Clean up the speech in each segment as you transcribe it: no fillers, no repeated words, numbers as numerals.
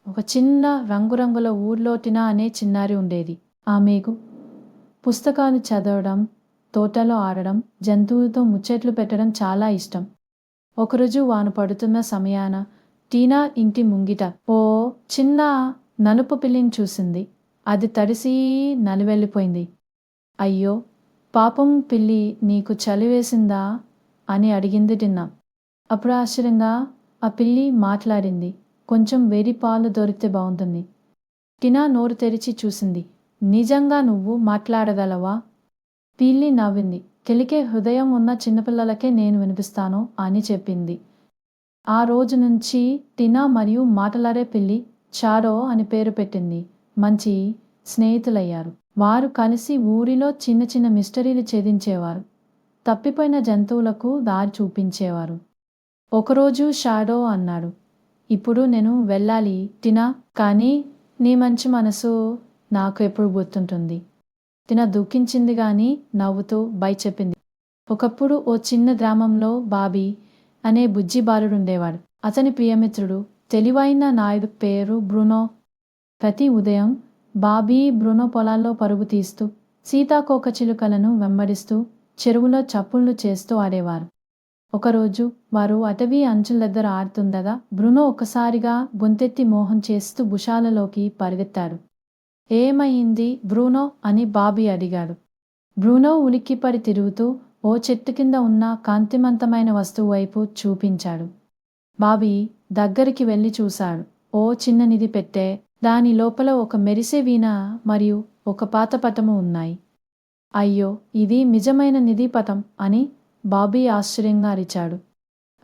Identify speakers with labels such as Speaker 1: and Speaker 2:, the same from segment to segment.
Speaker 1: ఒక చిన్న రంగురంగుల ఊర్లో టినా అనే చిన్నారి ఉండేది. ఆమెకు పుస్తకాలు చదవడం, తోటలో ఆడడం, జంతువులతో ముచ్చట్లు పెట్టడం చాలా ఇష్టం. ఒకరోజు వాన పడుతున్న సమయాన టీనా ఇంటి ముంగిట ఓ చిన్న నలుపు పిల్లిని చూసింది. అది తడిసి నలివెళ్ళిపోయింది. అయ్యో పాపం పిల్లి, నీకు చలి వేసిందా అని అడిగింది టినా. అప్పుడు ఆశ్చర్యంగా ఆ పిల్లి మాట్లాడింది. కొంచెం వేడి పాలు దొరికితే బాగుంటుంది. టినా నోరు తెరిచి చూసింది. నిజంగా నువ్వు మాట్లాడగలవా? పిల్లి నవ్వింది. కెలికే హృదయం ఉన్న చిన్నపిల్లలకే నేను వినిపిస్తాను అని చెప్పింది. ఆ రోజు నుంచి టినా మరియు మాటలాడే పిల్లి చారో అని పేరు పెట్టింది. మంచి స్నేహితులయ్యారు. వారు కలిసి ఊరిలో చిన్న చిన్న మిస్టరీలు ఛేదించేవారు. తప్పిపోయిన జంతువులకు దారి చూపించేవారు. ఒకరోజు షాడో అన్నాడు, ఇప్పుడు నేను వెళ్ళాలి టినా, కానీ నీ మంచి మనసు నాకు ఎప్పుడు గుర్తుంటుంది. టినా దుఃఖించింది గాని నవ్వుతూ బై చెప్పింది. ఒకప్పుడు ఓ చిన్న గ్రామంలో బాబీ అనే బుజ్జి బాలుడుండేవాడు. అతని ప్రియమిత్రుడు తెలివైన నాయుడు పేరు బ్రూనో. ప్రతి ఉదయం బాబీ బ్రూనో పొలాల్లో పరుగు తీస్తూ సీతాకోకచిలుకలను వెంబడిస్తూ చెరువులో చప్పుళ్ళు చేస్తూ ఆడేవారు. ఒకరోజు వారు అటవీ అంచుల దగ్గర ఆడుతుండగా బ్రూనో ఒక్కసారిగా గొంతెత్తి మోహం చేస్తూ భుషాలలోకి పరిగెత్తాడు. ఏమైంది బ్రూనో అని బాబీ అడిగాడు. బ్రూనో ఉలిక్కిపడి తిరుగుతూ ఓ చెట్టు కింద ఉన్న కాంతిమంతమైన వస్తువు వైపు చూపించాడు. బాబీ దగ్గరికి వెళ్ళి చూశాడు. ఓ చిన్న నిధి పెట్టె. దాని లోపల ఒక మెరిసే వీణ మరియు ఒక పాత పటము ఉన్నాయి. అయ్యో, ఇది నిజమైన నిధి పటం అని బాబీ ఆశ్చర్యంగా అరిచాడు.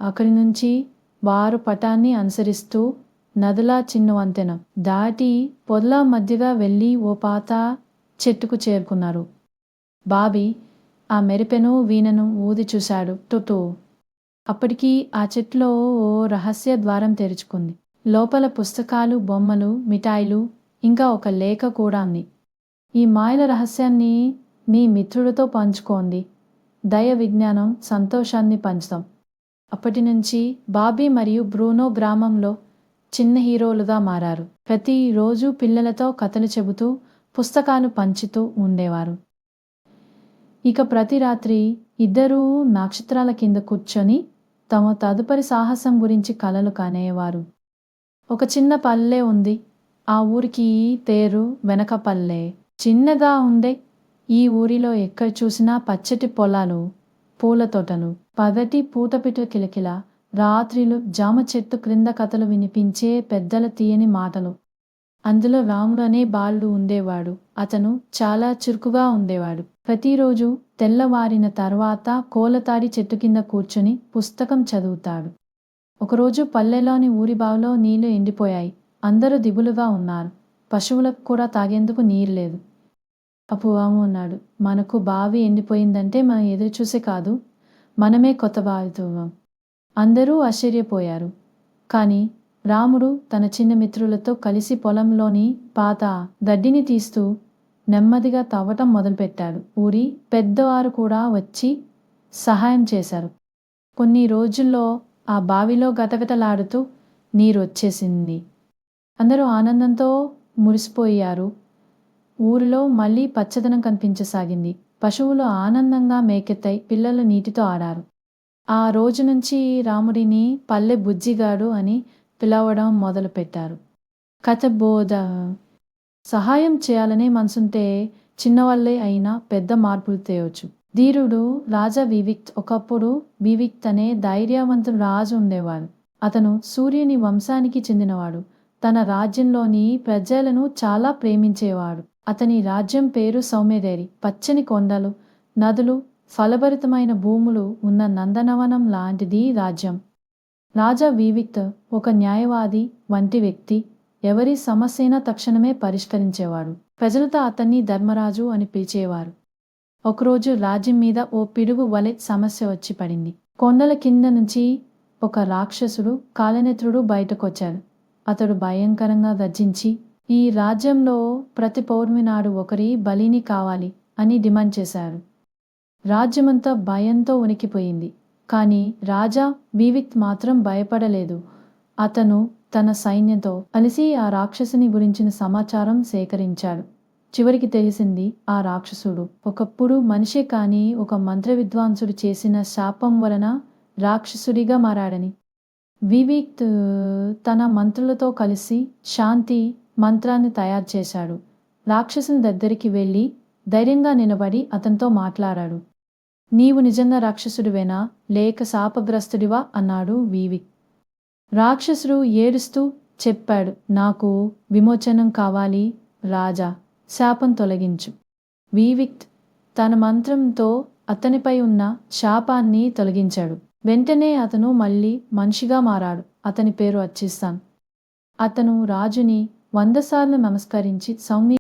Speaker 1: అక్కడి నుంచి వారు పటాన్ని అనుసరిస్తూ నదులా చిన్న వంతెన దాటి పొదల మధ్యగా వెళ్ళి ఓ పాత చెట్టుకు చేరుకున్నారు. బాబీ ఆ మెరిపెను వీణను ఊది చూశాడు. టుటూ! అప్పటికి ఆ చెట్టులో ఓ రహస్య ద్వారం తెరుచుకుంది. లోపల పుస్తకాలు, బొమ్మలు, మిఠాయిలు, ఇంకా ఒక లేఖ కూడా ఉంది. ఈ మాయల రహస్యాన్ని మీ మిత్రుడితో పంచుకోండి. దయ, విజ్ఞానం, సంతోషాన్ని పంచుతాం. అప్పటి నుంచి బాబీ మరియు బ్రూనో గ్రామంలో చిన్న హీరోలుగా మారారు. ప్రతిరోజు పిల్లలతో కథలు చెబుతూ పుస్తకాలు పంచుతూ ఉండేవారు. ఇక ప్రతి రాత్రి ఇద్దరూ నక్షత్రాల కింద కూర్చొని తమ తదుపరి సాహసం గురించి కలలు కనేవారు. ఒక చిన్న పల్లె ఉంది. ఆ ఊరికి పేరు వెనకపల్లె. చిన్నగా ఉండే ఈ ఊరిలో ఎక్కడ చూసినా పచ్చటి పొలాలు, పూల తోటలు, పగటి పూటపిట కిలకిల, రాత్రిలు జామ చెట్టు క్రింద కథలు వినిపించే పెద్దల తీయని మాటలు. అందులో రాముడు అనే బాలుడు ఉండేవాడు. అతను చాలా చురుకుగా ఉండేవాడు. ప్రతిరోజు తెల్లవారిన తర్వాత కోలతాడి చెట్టు కింద కూర్చుని పుస్తకం చదువుతాడు. ఒకరోజు పల్లెలోని ఊరి బావిలో నీళ్లు ఎండిపోయాయి. అందరూ దిగులుగా ఉన్నారు. పశువులకు కూడా తాగేందుకు నీరు లేదు. అప్పుడు రాము అన్నాడు, మనకు బావి ఎండిపోయిందంటే మనం ఎదురు చూసే కాదు, మనమే కొత్త బావి తవ్వాం. అందరూ ఆశ్చర్యపోయారు. కానీ రాముడు తన చిన్న మిత్రులతో కలిసి పొలంలోని పాత గడ్డిని తీస్తూ నెమ్మదిగా తవ్వటం మొదలుపెట్టాడు. ఊరి పెద్దవారు కూడా వచ్చి సహాయం చేశారు. కొన్ని రోజుల్లో ఆ బావిలో గటగటలాడుతూ నీరు వచ్చేసింది. అందరూ ఆనందంతో మురిసిపోయారు. ఊరిలో మళ్ళీ పచ్చదనం కనిపించసాగింది. పశువులు ఆనందంగా మేకెత్తాయి. పిల్లలు నీటితో ఆడారు. ఆ రోజు నుంచి రాముడిని పల్లె బుజ్జిగాడు అని పిలవడం మొదలుపెట్టారు. కథ బోధ. సహాయం చేయాలనే మనసుంటే చిన్నవాళ్ళే అయినా పెద్ద మార్పులు తేవచ్చు. ధీరుడు రాజా వివిక్త్. ఒకప్పుడు వివిక్త్ అనే ధైర్యవంతుడు రాజు ఉండేవాడు. అతను సూర్యుని వంశానికి చెందినవాడు. తన రాజ్యంలోని ప్రజలను చాలా ప్రేమించేవాడు. అతని రాజ్యం పేరు సౌమ్యదేరి. పచ్చని కొండలు, నదులు, ఫలభరితమైన భూములు ఉన్న నందనవనం లాంటిది రాజ్యం. రాజా వివిక్త్ ఒక న్యాయవాది వంటి వ్యక్తి. ఎవరి సమస్యైనా తక్షణమే పరిష్కరించేవాడు. ప్రజలతో అతన్ని ధర్మరాజు అని పిలిచేవారు. ఒకరోజు రాజ్యం మీద ఓ పిడుగు వలె సమస్య వచ్చి పడింది. కొండల కింద నుంచి ఒక రాక్షసుడు కాలనేత్రుడు బయటకొచ్చాడు. అతడు భయంకరంగా గర్జించి ఈ రాజ్యంలో ప్రతి పౌర్ణమి నాడు ఒకరి బలిని కావాలి అని డిమాండ్ చేశాడు. రాజ్యమంతా భయంతో ఉనికిపోయింది. కానీ రాజా వివిక్త్ మాత్రం భయపడలేదు. అతను తన సైన్యంతో కలిసి ఆ రాక్షసుని గురించిన సమాచారం సేకరించాడు. చివరికి తెలిసింది ఆ రాక్షసుడు ఒకప్పుడు మనిషే కాని ఒక మంత్ర విద్వాంసుడు చేసిన శాపం వలన రాక్షసుడిగా మారాడని. వివిక్త్ తన మంత్రులతో కలిసి శాంతి మంత్రాన్ని తయారు చేశాడు. రాక్షసుని దగ్గరికి వెళ్ళి ధైర్యంగా నిలబడి అతనితో మాట్లాడాడు. నీవు నిజంగా రాక్షసుడివేనా లేక శాపగ్రస్తుడివా అన్నాడు వివిక్. రాక్షసుడు ఏడుస్తూ చెప్పాడు, నాకు విమోచనం కావాలి రాజా, శాపం తొలగించు. వివిక్ తన మంత్రంతో అతనిపై ఉన్న శాపాన్ని తొలగించాడు. వెంటనే అతను మళ్ళీ మనిషిగా మారాడు. అతని పేరు అచ్చిస్తాన్. అతను రాజుని 100 సార్లు నమస్కరించి సౌమ్య